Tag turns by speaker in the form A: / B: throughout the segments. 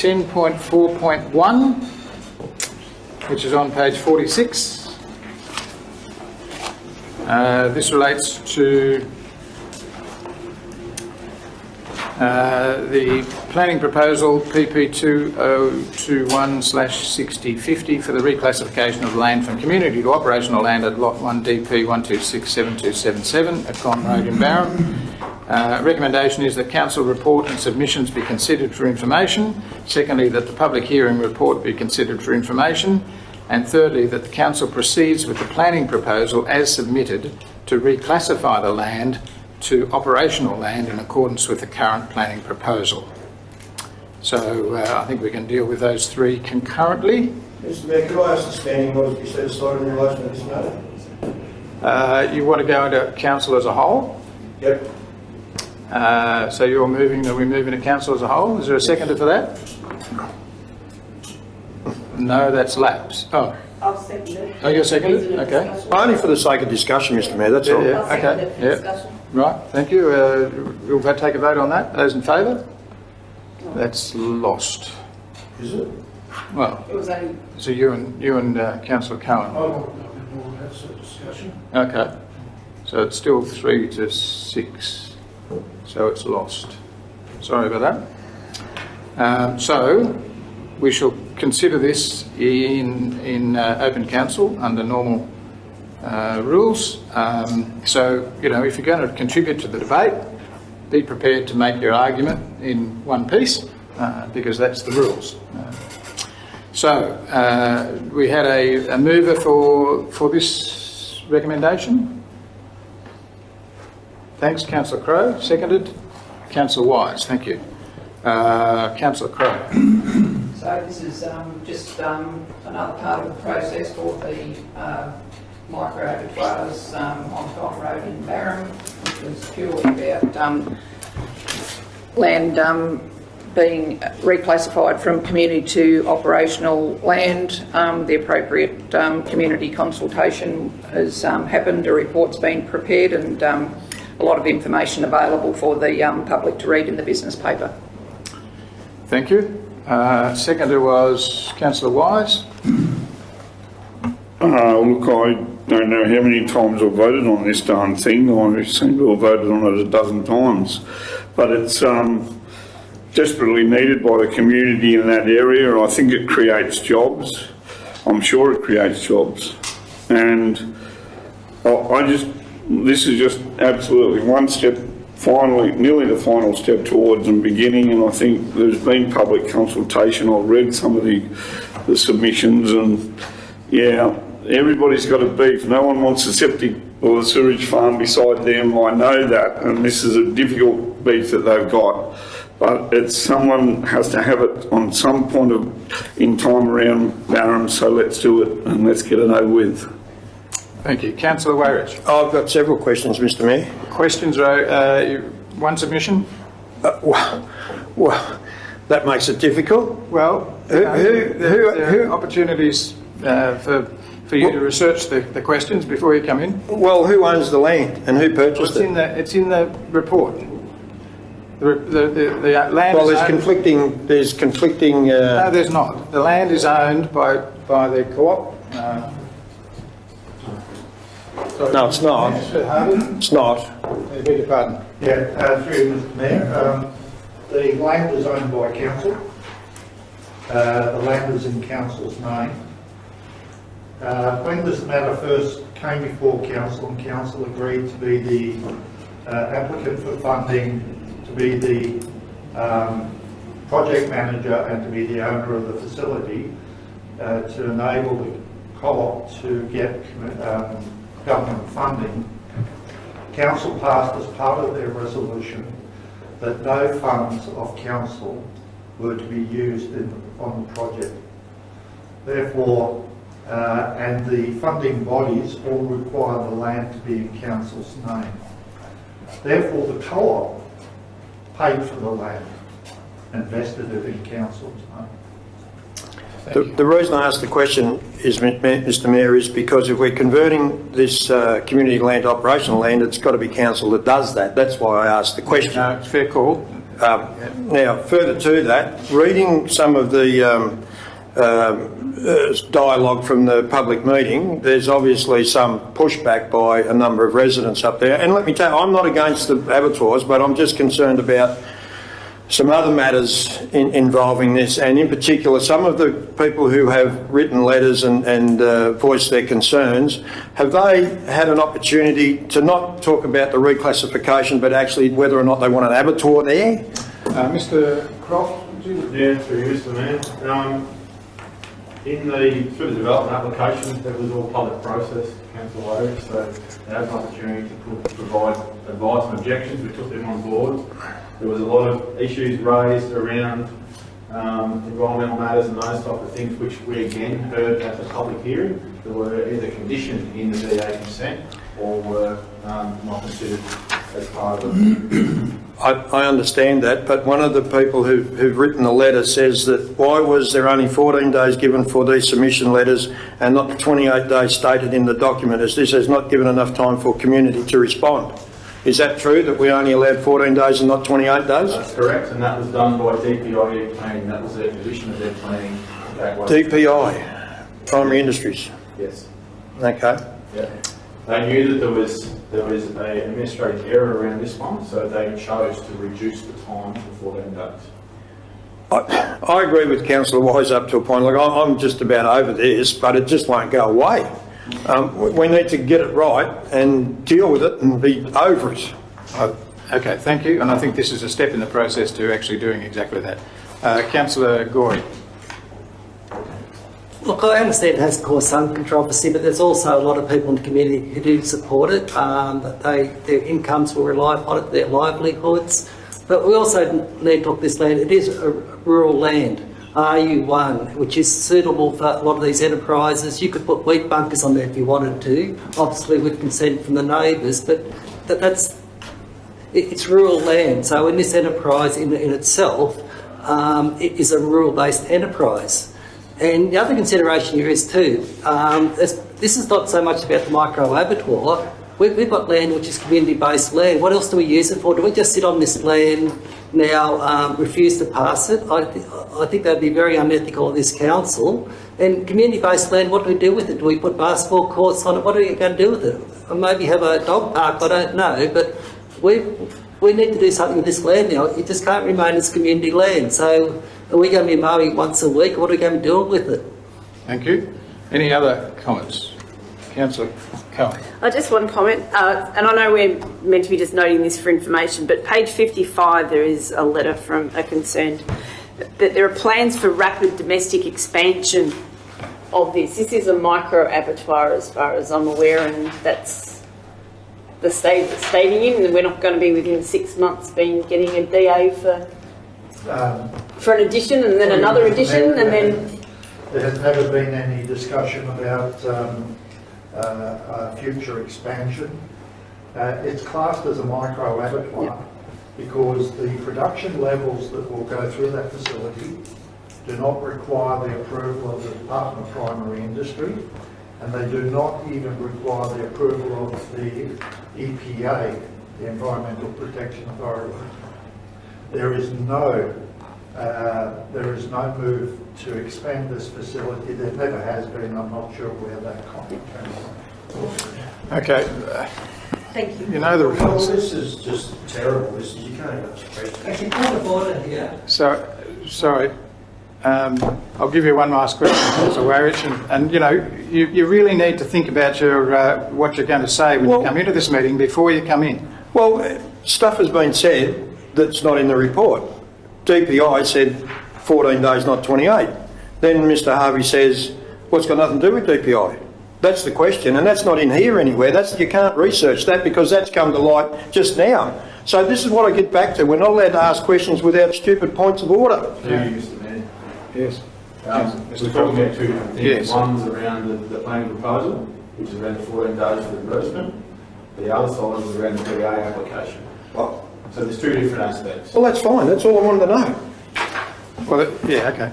A: 10.4.1, which is on page 46. This relates to the planning proposal PP2021/6050 for the reclassification of land from community to operational land at Lot 1 DP 1267277 at Gonn Road in Barham. Recommendation is that council report and submissions be considered for information. Secondly, that the public hearing report be considered for information. And thirdly, that the council proceeds with the planning proposal as submitted to reclassify the land to operational land in accordance with the current planning proposal. So I think we can deal with those three concurrently.
B: Mr Mayor, could I ask the standing orders be set aside in relation to this matter?
A: You want to go into council as a whole?
B: Yep.
A: So you're moving that we move into council as a whole. Is there a seconder for that? No, that's lapse. Oh.
C: I'll second it.
A: Oh, you're seconded? Okay.
B: Only for the sake of discussion, Mr Mayor, that's all.
A: Yeah, okay. Yeah. Right, thank you. We'll take a vote on that. Those in favour? That's lost.
B: Is it?
A: Well,
C: It was only...
A: so you and Councillor Cohen.
B: Oh, that's a discussion.
A: Okay. So it's still 3-6. So it's lost. Sorry about that. So we shall consider this in open council under normal rules. So, you know, if you're going to contribute to the debate, be prepared to make your argument in one piece, because that's the rules. So, we had a mover for this recommendation. Thanks, Councillor Crowe. Seconded, Councillor Wise. Thank you. Councillor Crowe.
C: So this is just another part of the process for the micro abattoirs on Gonn Road in Barham, which was purely about land being reclassified from community to operational land. The appropriate community consultation has happened, a report's been prepared, and a lot of information available for the public to read in the business paper.
A: Thank you. Seconder was Councillor Wise.
D: Look, I don't know how many times I've voted on this darn thing. I seem to have voted on it a dozen times. But it's desperately needed by the community in that area. I think it creates jobs. I'm sure it creates jobs. And this is just absolutely one step, finally, nearly the final step towards the beginning, and I think there's been public consultation. I've read some of the submissions, and yeah, everybody's got a beef. No one wants the septic or the sewage farm beside them. I know that, and this is a difficult beef that they've got. But it's someone has to have it on some point in time around Barham, so let's do it and let's get it over with.
A: Thank you. Councillor Wayrich.
B: I've got several questions, Mr Mayor.
A: Questions, one submission?
B: Well, that makes it difficult.
A: Well, who opportunities for you to research the questions before you come in?
B: Well, who owns the land and who purchased it?
A: It's in the report. The land.
B: Well,
A: is
B: there's conflicting.
A: No, there's not. The land is owned by the co-op.
B: No, it's not. It's not.
A: I beg your pardon.
E: Yeah, through Mr Mayor. The land is owned by council. The land is in council's name. When this matter first came before council, and council agreed to be the applicant for funding, to be the project manager and to be the owner of the facility, to enable the co-op to get government funding, council passed as part of their resolution that no funds of council were to be used on the project. Therefore, and the funding bodies all require the land to be in council's name. Therefore, the co-op paid for the land, invested it in council's name.
B: The reason I asked the question is, Mr Mayor, is because if we're converting this community land to operational land, it's got to be council that does that. That's why I asked the question.
A: No, it's fair call.
B: Now, further to that, reading some of the dialogue from the public meeting, there's obviously some pushback by a number of residents up there. And let me tell you, I'm not against the abattoirs, but I'm just concerned about some other matters involving this, and in particular some of the people who have written letters and voiced their concerns. Have they had an opportunity to not talk about the reclassification, but actually whether or not they want an abattoir there?
A: Mr Croft?
F: Yeah, through you, Mr Mayor. Through the development application, that was all public process, Council O'Reilly, so they had an opportunity to provide advice and objections. We took them on board. There was a lot of issues raised around environmental matters and those type of things, which we again heard at the public hearing. That were either conditioned in the DA consent or were not considered as part of it.
B: I understand that, but one of the people who've written the letter says that why was there only 14 days given for these submission letters and not the 28 days stated in the document, as this has not given enough time for community to respond? Is that true, that we only allowed 14 days and not 28 days?
F: That's correct, and that was done by DPI planning. That was their condition of their planning.
B: DPI, Primary Industries?
F: Yes.
B: Okay.
F: Yeah. They knew that there was an administrative error around this one, so they chose to reduce the time to 14 days.
B: I agree with Councillor Wise up to a point. Like, I'm just about over this, but it just won't go away. We need to get it right and deal with it and be over it.
A: Okay, thank you. And I think this is a step in the process to actually doing exactly that. Councillor Gorey.
G: Look, I understand it has caused some controversy, but there's also a lot of people in the community who do support it. Their incomes will rely upon it, their livelihoods. But we also need to look at this land. It is a rural land, RU1, which is suitable for a lot of these enterprises. You could put wheat bunkers on there if you wanted to, obviously with consent from the neighbours, but it's rural land. So in this enterprise in itself, it is a rural-based enterprise. And the other consideration here is too, this is not so much about the micro abattoir. We've got land which is community-based land. What else do we use it for? Do we just sit on this land now, refuse to pass it? I think that would be very unethical of this council. And community-based land, what do we do with it? Do we put basketball courts on it? What are we going to do with it? Or maybe have a dog park, I don't know. But we need to do something with this land now. It just can't remain as community land. So are we going to be mowing once a week? What are we going to be doing with it?
A: Thank you. Any other comments? Councillor Cohen.
H: I just want to comment, and I know we're meant to be just noting this for information, but page 55 there is a letter from a concerned that there are plans for rapid domestic expansion of this. This is a micro abattoir as far as I'm aware, and that's the stage it's stating in, and we're not going to be within 6 months getting a DA for an addition and then another addition and then...
E: There has never been any discussion about future expansion. It's classed as a micro abattoir because the production levels that will go through that facility do not require the approval of the Department of Primary Industry, and they do not even require the approval of the EPA, the Environmental Protection Authority. There is no move to expand this facility. There never has been. I'm not sure where that comment came from.
A: Okay.
H: Thank you.
A: You know the
B: Well,
A: rules.
B: this is just terrible. You can't even ask questions.
G: Actually, point of order here.
A: So, sorry. I'll give you one last question, Councillor Warrich, and you know, you really need to think about what you're going to say when you come into this meeting before you come in.
B: Well, stuff has been said that's not in the report. DPI said 14 days, not 28. Then Mr Harvey says, well, it's got nothing to do with DPI. That's the question, and that's not in here anywhere. You can't research that because that's come to light just now. So this is what I get back to. We're not allowed to ask questions without stupid points of order.
A: Yes.
F: We're talking about two different things.
A: Yes.
F: One's around the planning proposal, which is around the 14 days for the reimbursement. The other side is around the PA application.
B: Well,
F: So there's two different aspects.
B: that's fine. That's all I wanted to know.
A: Well, yeah, okay.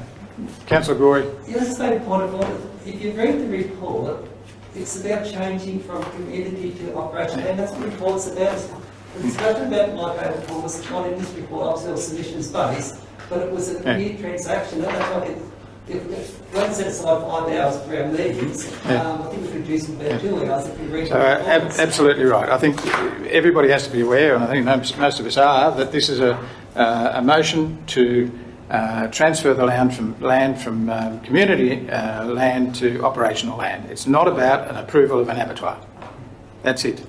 A: Councillor Gorey.
G: Yeah, let's make a point of order. If you read the report, it's about changing from community to operation, and that's what the report's about. The discussion about micro abattoir was not in this report, obviously, or submission space, but it was a clear transaction. And that's like if we had set aside 5 hours for our meetings, I think we could reduce them about 2 hours if we read
A: So, absolutely right. I think everybody has to be aware, and I think most of us are, that this is a motion to transfer the land from community land to operational land. It's not about an approval of an abattoir. That's it.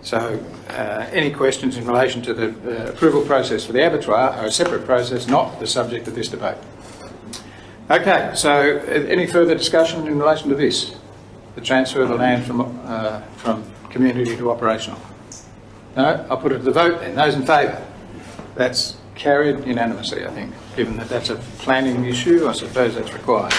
A: So any questions in relation to the approval process for the abattoir are a separate process, not the subject of this debate. Okay, so any further discussion in relation to this? The transfer of the land from community to operational? No? I'll put it to the vote then. Those in favour? That's carried unanimously, I think. Given that that's a planning issue, I suppose that's required.